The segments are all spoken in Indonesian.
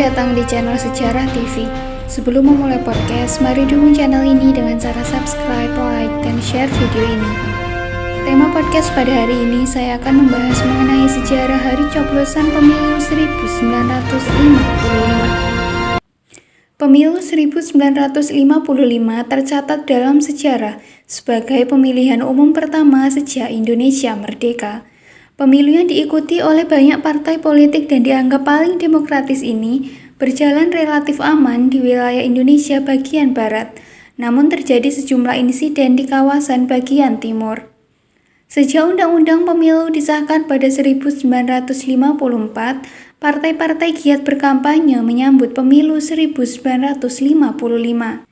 datang di channel Sejarah TV. Sebelum memulai podcast, mari dukung channel ini dengan cara subscribe, like, dan share video ini. Tema podcast pada hari ini saya akan membahas mengenai sejarah hari coblosan pemilu 1955. Pemilu 1955 tercatat dalam sejarah sebagai pemilihan umum pertama sejak Indonesia merdeka. Pemilu yang diikuti oleh banyak partai politik dan dianggap paling demokratis ini berjalan relatif aman di wilayah Indonesia bagian barat, namun terjadi sejumlah insiden di kawasan bagian timur. Sejak Undang-Undang Pemilu disahkan pada 1954, partai-partai giat berkampanye menyambut pemilu 1955.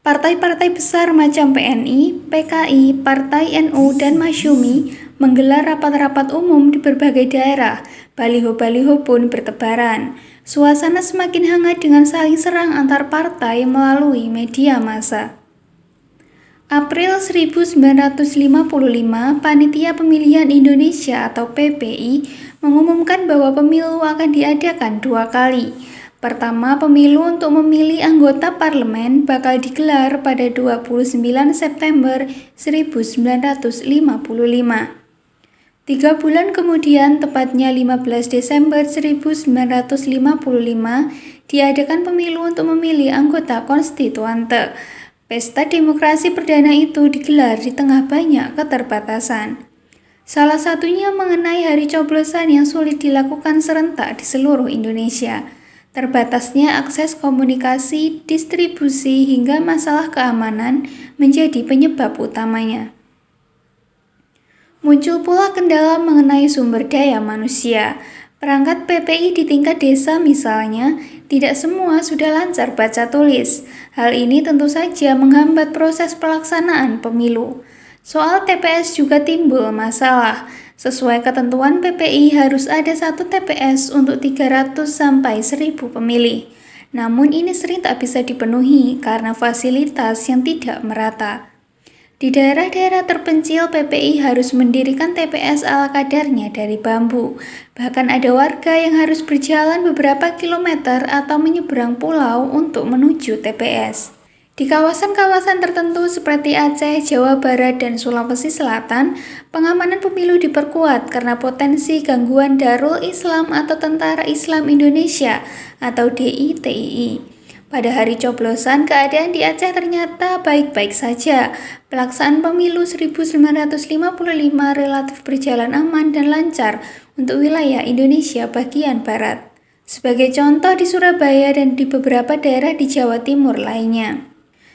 Partai-partai besar macam PNI, PKI, Partai NU, dan Masyumi menggelar rapat-rapat umum di berbagai daerah. Baliho-baliho pun bertebaran. Suasana semakin hangat dengan saling serang antar partai melalui media massa. April 1955, Panitia Pemilihan Indonesia atau PPI mengumumkan bahwa pemilu akan diadakan 2 kali. Pertama, pemilu untuk memilih anggota parlemen bakal digelar pada 29 September 1955. 3 bulan kemudian, tepatnya 15 Desember 1955, diadakan pemilu untuk memilih anggota konstituante. Pesta demokrasi perdana itu digelar di tengah banyak keterbatasan. Salah satunya mengenai hari coblosan yang sulit dilakukan serentak di seluruh Indonesia. Terbatasnya akses komunikasi, distribusi, hingga masalah keamanan menjadi penyebab utamanya. Muncul pula kendala mengenai sumber daya manusia. Perangkat PPI di tingkat desa misalnya, tidak semua sudah lancar baca tulis. Hal ini tentu saja menghambat proses pelaksanaan pemilu. Soal TPS juga timbul masalah. Sesuai ketentuan PPI harus ada 1 TPS untuk 300 sampai 1000 pemilih. Namun ini sering tak bisa dipenuhi karena fasilitas yang tidak merata. Di daerah-daerah terpencil, PPI harus mendirikan TPS ala kadarnya dari bambu. Bahkan ada warga yang harus berjalan beberapa kilometer atau menyeberang pulau untuk menuju TPS. Di kawasan-kawasan tertentu seperti Aceh, Jawa Barat, dan Sulawesi Selatan, pengamanan pemilu diperkuat karena potensi gangguan Darul Islam atau Tentara Islam Indonesia atau DITII. Pada hari coblosan, keadaan di Aceh ternyata baik-baik saja. Pelaksanaan pemilu 1955 relatif berjalan aman dan lancar untuk wilayah Indonesia bagian barat. Sebagai contoh di Surabaya dan di beberapa daerah di Jawa Timur lainnya.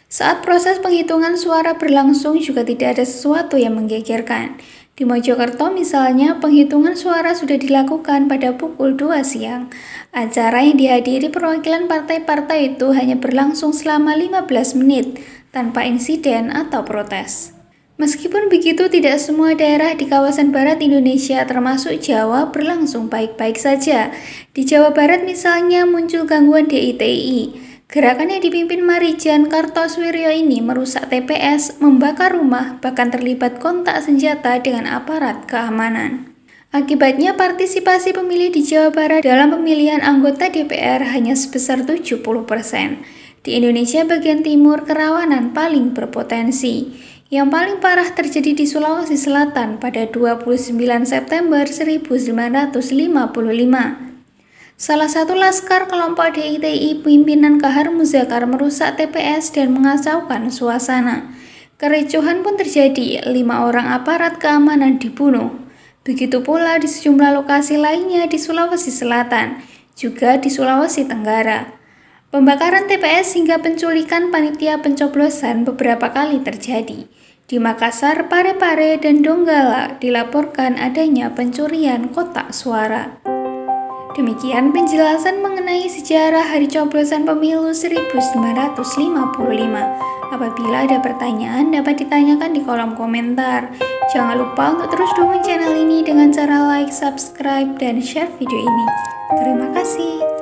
Saat proses penghitungan suara berlangsung juga tidak ada sesuatu yang menggegerkan. Di Mojokerto misalnya, penghitungan suara sudah dilakukan pada pukul 2 siang. Acara yang dihadiri perwakilan partai-partai itu hanya berlangsung selama 15 menit, tanpa insiden atau protes. Meskipun begitu, tidak semua daerah di kawasan barat Indonesia termasuk Jawa berlangsung baik-baik saja. Di Jawa Barat misalnya muncul gangguan DITII. Gerakan yang dipimpin Marijan Kartosoewirjo ini merusak TPS, membakar rumah, bahkan terlibat kontak senjata dengan aparat keamanan. Akibatnya partisipasi pemilih di Jawa Barat dalam pemilihan anggota DPR hanya sebesar 70%. Di Indonesia bagian timur, kerawanan paling berpotensi. Yang paling parah terjadi di Sulawesi Selatan pada 29 September 1955. Salah satu laskar kelompok DITII pimpinan Kahar Muzakar merusak TPS dan mengacaukan suasana. Kericuhan pun terjadi, 5 orang aparat keamanan dibunuh. Begitu pula di sejumlah lokasi lainnya di Sulawesi Selatan, juga di Sulawesi Tenggara. Pembakaran TPS hingga penculikan panitia pencoblosan beberapa kali terjadi. Di Makassar, Parepare, dan Donggala dilaporkan adanya pencurian kotak suara. Demikian penjelasan mengenai sejarah hari coblosan pemilu 1955. Apabila ada pertanyaan, dapat ditanyakan di kolom komentar. Jangan lupa untuk terus dukung channel ini dengan cara like, subscribe, dan share video ini. Terima kasih.